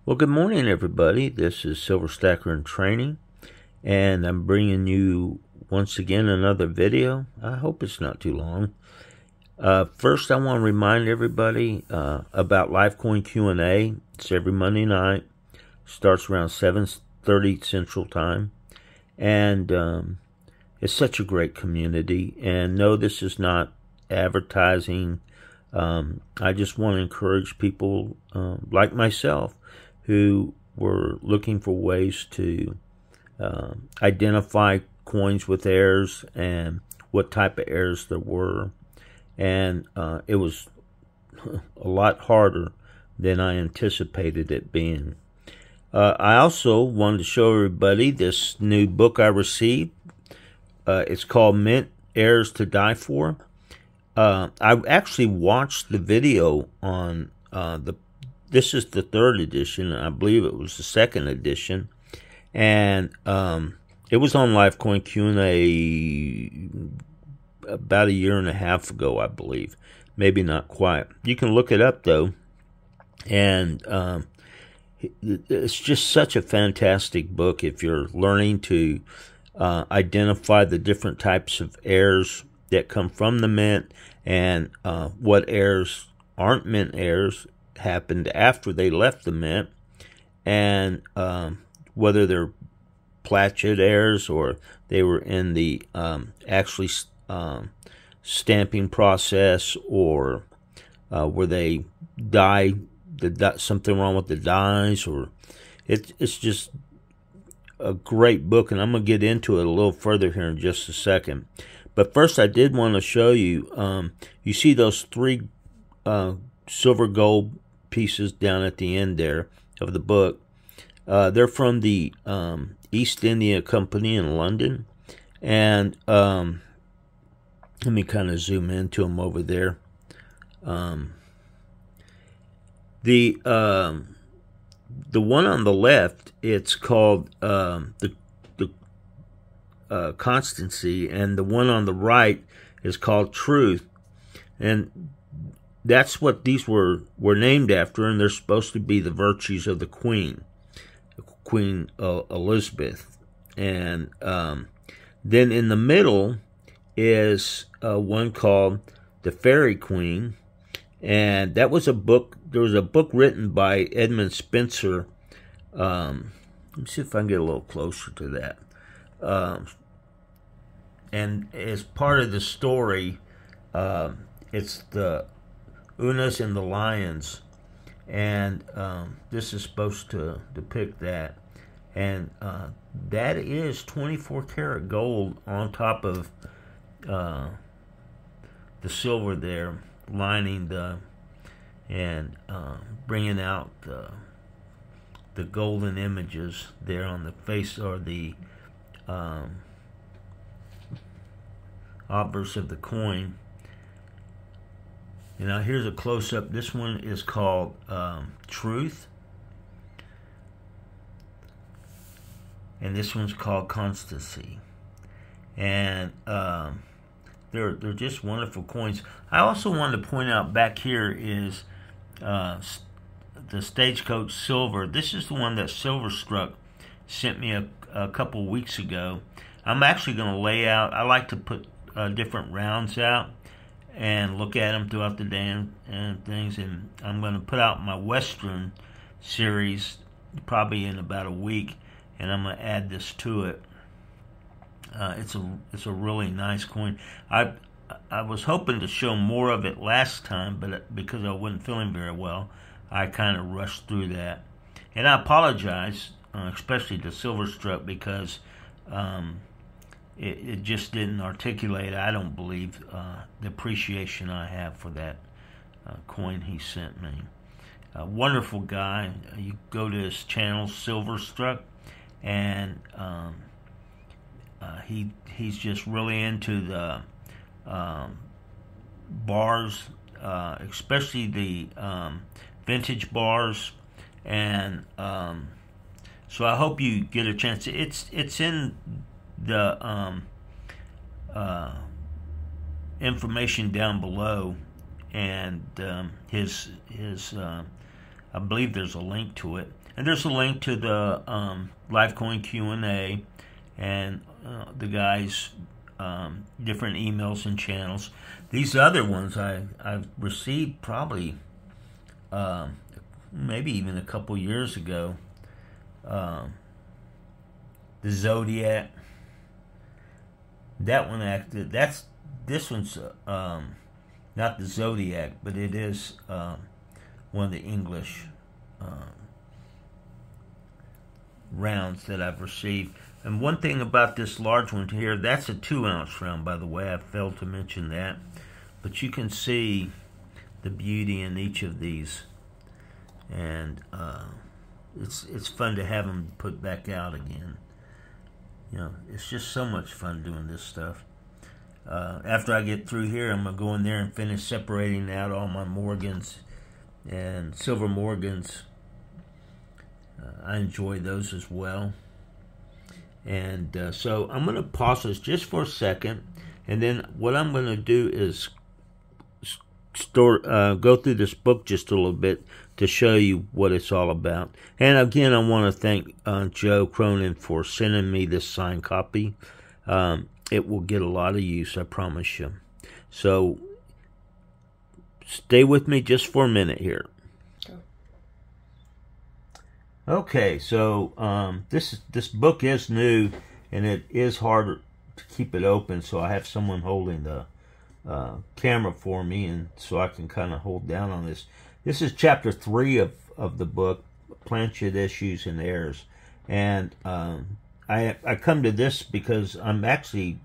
Well, good morning, everybody. This is Silver Stacker in Training, and I'm bringing you once again another video. I hope it's not too long. First, I want to remind everybody about Lifecoin Q&A. It's every Monday night. Starts around 7:30 Central Time, and it's such a great community. And no, this is not advertising. I just want to encourage people like myself who were looking for ways to identify coins with errors and what type of errors there were. And it was a lot harder than I anticipated it being. I also wanted to show everybody this new book I received. It's called Mint Errors to Die For. I actually watched the video on this is the third edition. I believe it was the second edition. And it was on Lifecoin Q&A about a year and a half ago, I believe. Maybe not quite. You can look it up, though. And it's just such a fantastic book if you're learning to identify the different types of errors that come from the mint and what errors aren't mint errors happened after they left the mint, and whether they're plagiate errors or they were in the actually stamping process, or were they something wrong with the dies, or it's just a great book, and I'm going to get into it a little further here in just a second. But first, I did want to show you, you see those three silver gold pieces down at the end there of the book. They're from the East India Company in London. And let me kind of zoom into them over there. The one on the left, it's called the Constancy, and the one on the right is called Truth. And that's what these were named after, and they're supposed to be the virtues of the Queen Elizabeth. And then in the middle is one called the Fairy Queen, and that was a book. There was a book written by Edmund Spencer. Let me see if I can get a little closer to that. And as part of the story, it's the Unas and the Lions, and this is supposed to depict that. And that is 24 karat gold on top of the silver there, lining and bringing out the golden images there on the face, or the obverse of the coin. And now here's a close-up. This one is called Truth, and this one's called Constancy. And they're just wonderful coins. I also wanted to point out back here is the Stagecoach Silver. This is the one that Silverstruck sent me a couple weeks ago. I'm actually going to lay out. I like to put different rounds out and look at them throughout the day and things. And I'm going to put out my Western series probably in about a week, and I'm going to add this to it. It's a really nice coin. I was hoping to show more of it last time, but because I wasn't feeling very well, I kind of rushed through that. And I apologize, especially to Silverstruck, because it just didn't articulate, I don't believe, the appreciation I have for that coin he sent me. A wonderful guy. You go to his channel, Silverstruck, and he's just really into the bars, especially the vintage bars, and so I hope you get a chance. It's in the information down below, and his I believe there's a link to it. And there's a link to the Livecoin Q&A and the guys' different emails and channels. These other ones I've received probably maybe even a couple years ago. The Zodiac. That one acted. This one's not the Zodiac, but it is one of the English rounds that I've received. And one thing about this large one here, that's a 2-ounce round, by the way. I failed to mention that. But you can see the beauty in each of these. And it's fun to have them put back out again. You know, it's just so much fun doing this stuff. After I get through here, I'm going to go in there and finish separating out all my Morgans and Silver Morgans. I enjoy those as well. And so I'm going to pause this just for a second. And then what I'm going to do is go through this book just a little bit to show you what it's all about. And again, I want to thank Joe Cronin for sending me this signed copy. It will get a lot of use, I promise you. So stay with me just for a minute here. Okay, so this book is new, and it is harder to keep it open, so I have someone holding the camera for me, and so I can kind of hold down on this. This is chapter 3 of the book, Planchet Issues and Errors. And I come to this because I'm actually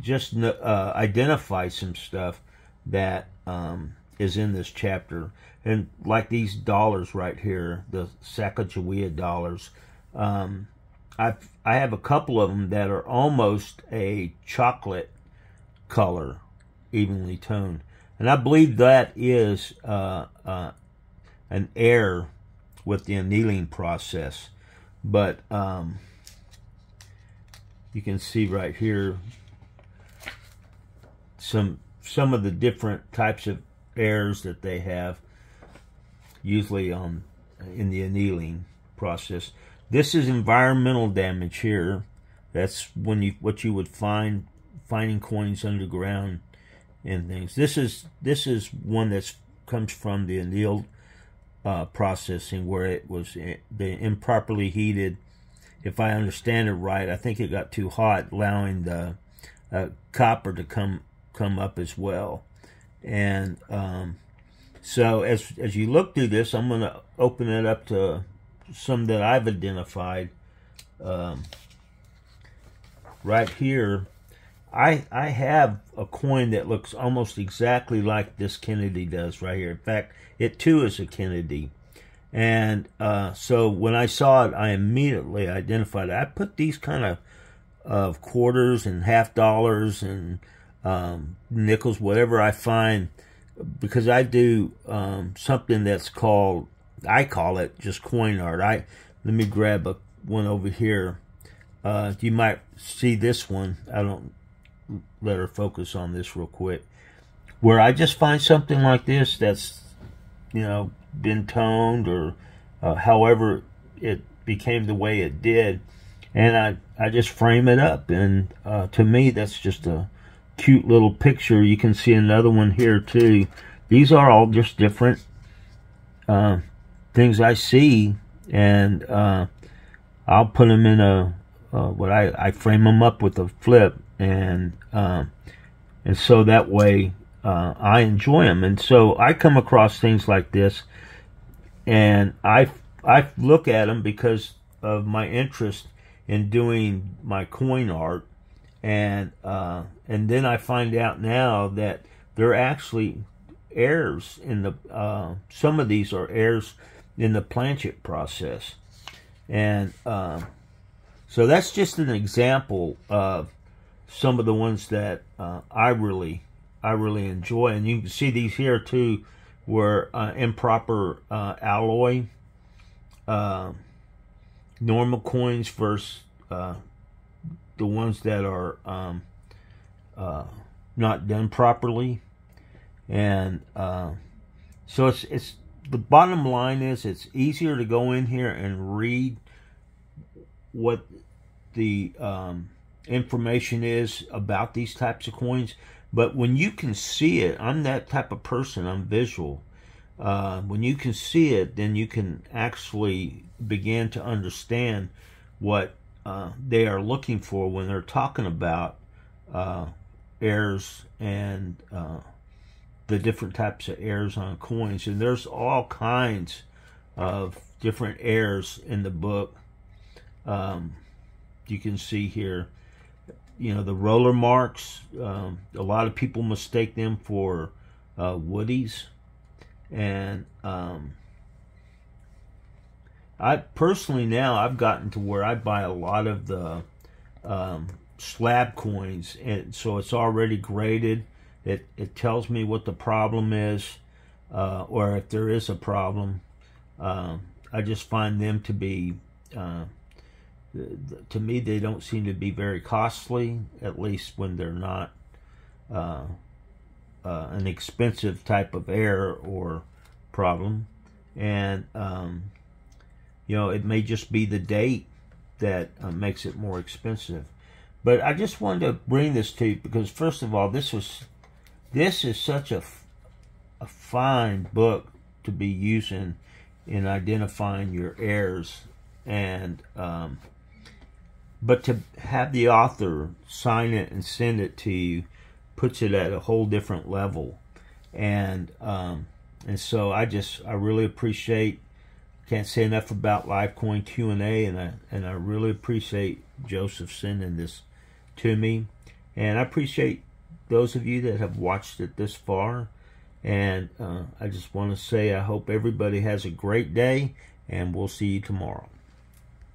just identify some stuff that is in this chapter. And like these dollars right here, the Sacagawea dollars, I have a couple of them that are almost a chocolate color, evenly toned. And I believe that is an error with the annealing process. But you can see right here some of the different types of errors that they have, usually in the annealing process. This is environmental damage here. That's what you would find finding coins underground and things. This is one that comes from the annealed processing, where it was improperly heated. If I understand it right, I think it got too hot, allowing the copper to come up as well. And so as you look through this, I'm going to open it up to some that I've identified. Right here, I have a coin that looks almost exactly like this Kennedy does right here. In fact, it too is a Kennedy. And so when I saw it, I immediately identified it. I put these kind of quarters and half dollars and nickels, whatever I find, because I do something that's called, I call it just coin art. Let me grab one over here. You might see this one. I don't let her focus on this real quick. Where I just find something like this that's, been toned or however it became the way it did, and I just frame it up. And to me, that's just a cute little picture. You can see another one here too. These are all just different things I see, and I'll put them in I frame them up with a flip, and so that way I enjoy them. And so I come across things like this, and I look at them because of my interest in doing my coin art, and then I find out now that they're actually errors in the some of these are errors in the planchet process. And so that's just an example of some of the ones that I really enjoy. And you can see these here too, were improper alloy, normal coins versus the ones that are not done properly. And so it's the bottom line is it's easier to go in here and read what the information is about these types of coins. But when you can see it, I'm that type of person, I'm visual. When you can see it, then you can actually begin to understand what they are looking for when they're talking about errors and the different types of errors on coins. And there's all kinds of different errors in the book. You can see here, you know, the roller marks. A lot of people mistake them for woodies. And I personally, now I've gotten to where I buy a lot of the slab coins, and so it's already graded. It tells me what the problem is, or if there is a problem. I just find them to be, to me, they don't seem to be very costly, at least when they're not an expensive type of error or problem. And you know, it may just be the date that makes it more expensive. But I just wanted to bring this to you because, first of all, this is such a fine book to be using in identifying your errors. And but to have the author sign it and send it to you puts it at a whole different level. And so I really appreciate, can't say enough about Livecoin Q&A, and I really appreciate Joseph sending this to me. And I appreciate those of you that have watched it this far. And I just want to say I hope everybody has a great day, and we'll see you tomorrow.